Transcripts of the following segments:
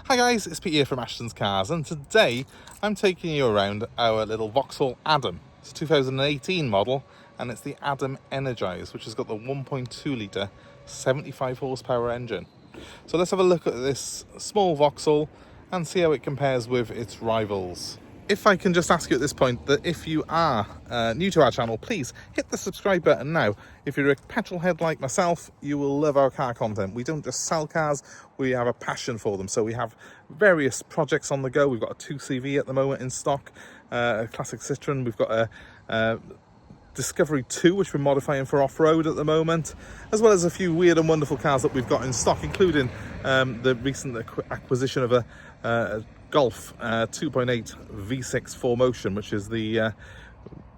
Hi guys, it's Pete here from Ashton's Cars, and today I'm taking you around our little Vauxhall Adam. It's a 2018 model, and it's the Adam Energized, which has got the 1.2 litre 75 horsepower engine. So let's have a look at this small Vauxhall and see how it compares with its rivals. If I can just ask you at this point that if you are new to our channel, please hit the subscribe button now. If you're a petrol head like myself, you will love our car content. We don't just sell cars, we have a passion for them. So we have various projects on the go. We've got a 2CV at the moment in stock, a classic Citroen. We've got a Discovery 2, which we're modifying for off-road at the moment, as well as a few weird and wonderful cars that we've got in stock, including the recent acquisition of a Golf 2.8 V6 4Motion, which is the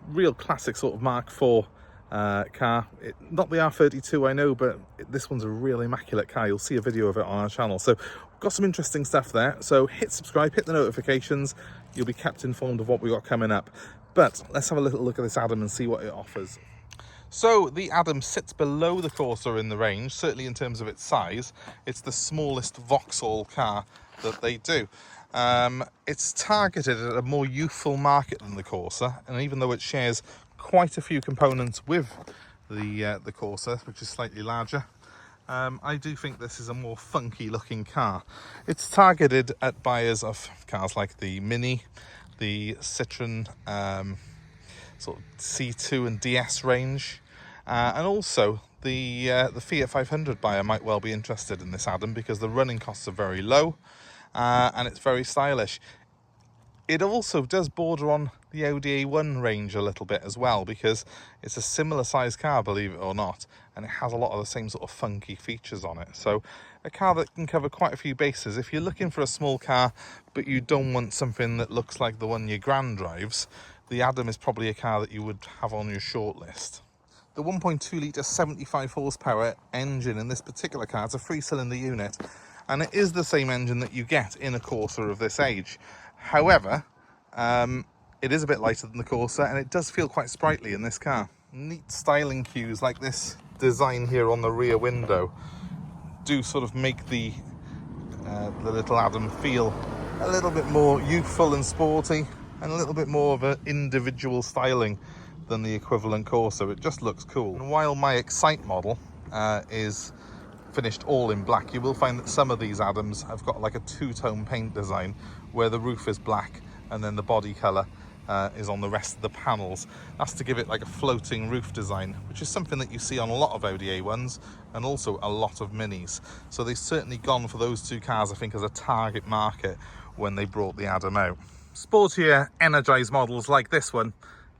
real classic sort of Mark IV car. Not the R32, I know, but this one's a real immaculate car. You'll see a video of it on our channel. So we've got some interesting stuff there. So hit subscribe, hit the notifications. You'll be kept informed of what we've got coming up. But let's have a little look at this Adam and see what it offers. So the Adam sits below the Corsa in the range, certainly in terms of its size. It's the smallest Vauxhall car that they do. It's targeted at a more youthful market than the Corsa, and even though it shares quite a few components with the Corsa, which is slightly larger, I do think this is a more funky looking car. It's targeted at buyers of cars like the Mini, the Citroen sort of C2 and DS range, and also the Fiat 500 buyer might well be interested in this Adam because the running costs are very low. And it's very stylish. It also does border on the Audi A1 range a little bit as well, because it's a similar size car, believe it or not, and it has a lot of the same sort of funky features on it. So a car that can cover quite a few bases. If you're looking for a small car but you don't want something that looks like the one your gran drives, the Adam is probably a car that you would have on your shortlist. The 1.2 litre 75 horsepower engine in this particular car is a 3-cylinder unit, and it is the same engine that you get in a Corsa of this age. However, it is a bit lighter than the Corsa, and it does feel quite sprightly in this car. Neat styling cues like this design here on the rear window do sort of make the little Adam feel a little bit more youthful and sporty, and a little bit more of an individual styling than the equivalent Corsa. It just looks cool. And while my Excite model is finished all in black, you will find that some of these Adams have got like a two-tone paint design where the roof is black and then the body colour is on the rest of the panels. That's to give it like a floating roof design, which is something that you see on a lot of Audi A1s and also a lot of Minis. So they've certainly gone for those two cars, I think, as a target market when they brought the Adam out. Sportier Energized models like this one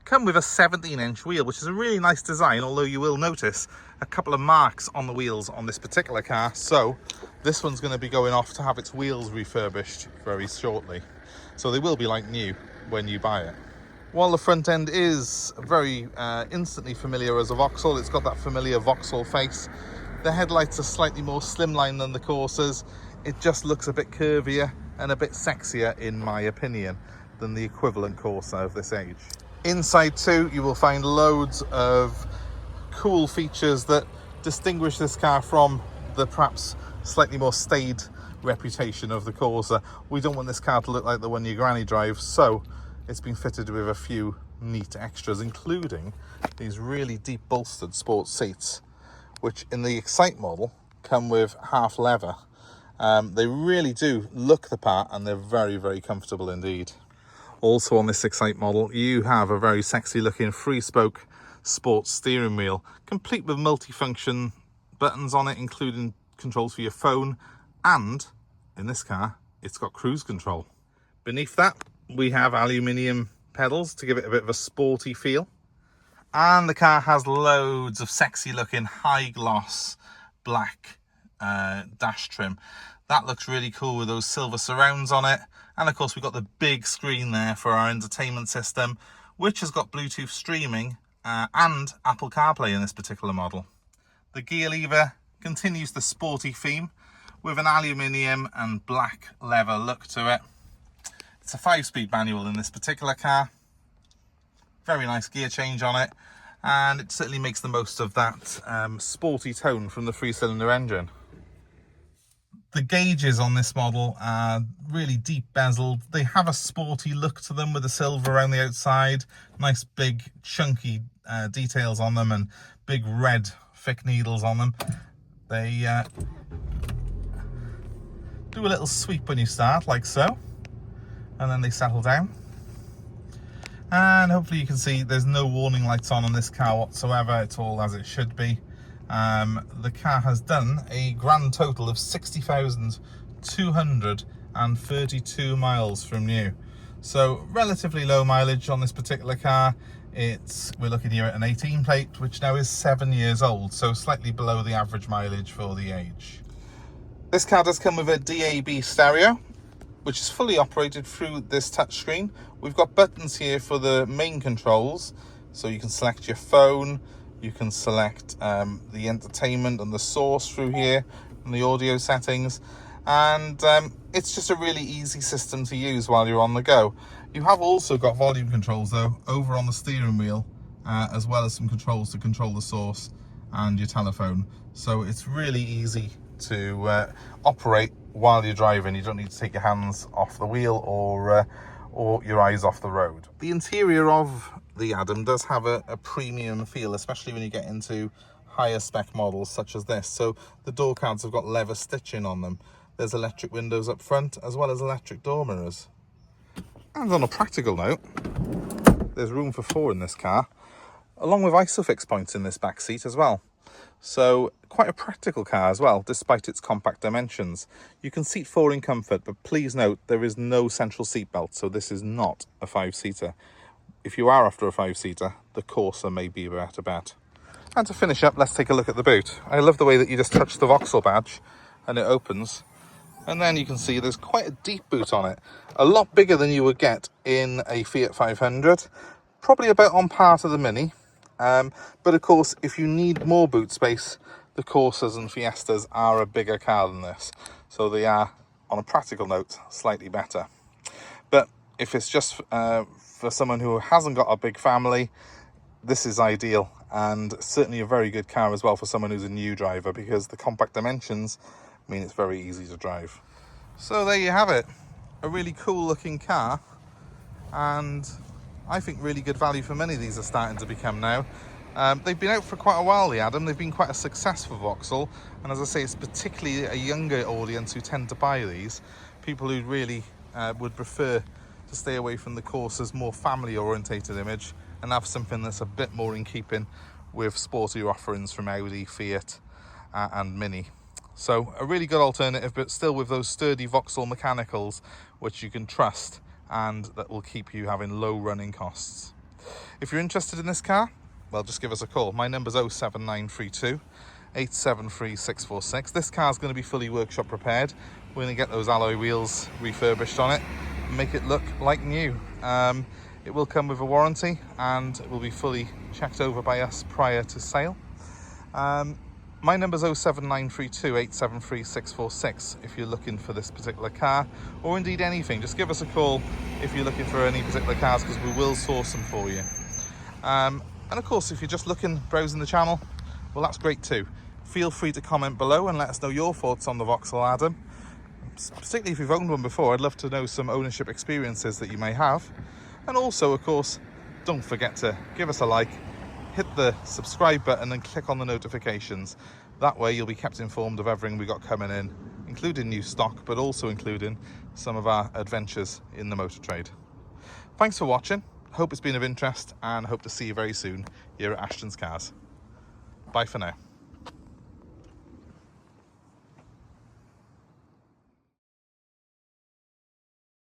come with a 17-inch wheel, which is a really nice design, although you will notice a couple of marks on the wheels on this particular car. So this one's going to be going off to have its wheels refurbished very shortly. So they will be like new when you buy it. While the front end is very instantly familiar as a Vauxhall, it's got that familiar Vauxhall face. The headlights are slightly more slimline than the Corsas. It just looks a bit curvier and a bit sexier, in my opinion, than the equivalent Corsa of this age. Inside too, you will find loads of cool features that distinguish this car from the perhaps slightly more staid reputation of the Corsa. We don't want this car to look like the one your granny drives, so it's been fitted with a few neat extras, including these really deep bolstered sports seats, which in the Excite model come with half leather. They really do look the part, and they're very, very comfortable indeed. Also on this Excite model, you have a very sexy looking 3-spoke sports steering wheel, complete with multifunction buttons on it, including controls for your phone, and in this car, it's got cruise control. Beneath that, we have aluminium pedals to give it a bit of a sporty feel. And the car has loads of sexy looking high gloss black dash trim. That looks really cool with those silver surrounds on it. And of course, we've got the big screen there for our entertainment system, which has got Bluetooth streaming and Apple CarPlay in this particular model. The gear lever continues the sporty theme with an aluminium and black leather look to it. It's a 5-speed manual in this particular car. Very nice gear change on it, and it certainly makes the most of that sporty tone from the 3-cylinder engine. The gauges on this model are really deep bezeled. They have a sporty look to them with the silver around the outside. Nice big chunky details on them and big red thick needles on them. They do a little sweep when you start, like so, and then they settle down. And hopefully you can see there's no warning lights on this car whatsoever. It's all as it should be. The car has done a grand total of 60,232 miles from new. So relatively low mileage on this particular car. We're looking here at an 18 plate, which now is 7 years old, so slightly below the average mileage for the age. This car does come with a DAB stereo, which is fully operated through this touchscreen. We've got buttons here for the main controls, so you can select your phone, you can select the entertainment and the source through here, and the audio settings, and it's just a really easy system to use while you're on the go. You have also got volume controls though over on the steering wheel, as well as some controls to control the source and your telephone, so it's really easy to operate while you're driving. You don't need to take your hands off the wheel or your eyes off the road. The interior of the Adam does have a premium feel, especially when you get into higher spec models such as this. So the door cards have got leather stitching on them. There's electric windows up front as well as electric door mirrors. And on a practical note, there's room for 4 in this car, along with ISOFIX points in this back seat as well. So quite a practical car as well, despite its compact dimensions. You can seat 4 in comfort, but please note there is no central seat belt, so this is not a 5-seater. If you are after a 5-seater, the Corsa may be a better bet. And to finish up, let's take a look at the boot. I love the way that you just touch the Vauxhall badge and it opens, and then you can see there's quite a deep boot on it. A lot bigger than you would get in a Fiat 500, probably about on par to the Mini. But of course, if you need more boot space, the Corsas and Fiestas are a bigger car than this. So they are, on a practical note, slightly better. But if it's just for someone who hasn't got a big family, this is ideal, and certainly a very good car as well for someone who's a new driver, because the compact dimensions mean it's very easy to drive. So there you have it. A really cool looking car, and I think really good value for money these are starting to become now. They've been out for quite a while, the Adam. They've been quite a success for Vauxhall, and as I say, it's particularly a younger audience who tend to buy these. People who really would prefer to stay away from the Corsa's more family-orientated image and have something that's a bit more in keeping with sportier offerings from Audi, Fiat and Mini. So a really good alternative, but still with those sturdy Vauxhall mechanicals which you can trust and that will keep you having low running costs. If you're interested in this car, well, just give us a call. My number's 07932 873 646. This car's going to be fully workshop repaired. We're going to get those alloy wheels refurbished on it and make it look like new. It will come with a warranty and it will be fully checked over by us prior to sale. My number's 07932 873 646 if you're looking for this particular car, or indeed anything. Just give us a call if you're looking for any particular cars, because we will source them for you. And of course, if you're just browsing the channel, well, that's great too. Feel free to comment below and let us know your thoughts on the Vauxhall Adam. Particularly if you've owned one before, I'd love to know some ownership experiences that you may have. And also, of course, don't forget to give us a like, hit the subscribe button and click on the notifications. That way you'll be kept informed of everything we got coming in, including new stock, but also including some of our adventures in the motor trade. Thanks for watching. Hope it's been of interest, and hope to see you very soon here at Ashton's Cars. Bye for now.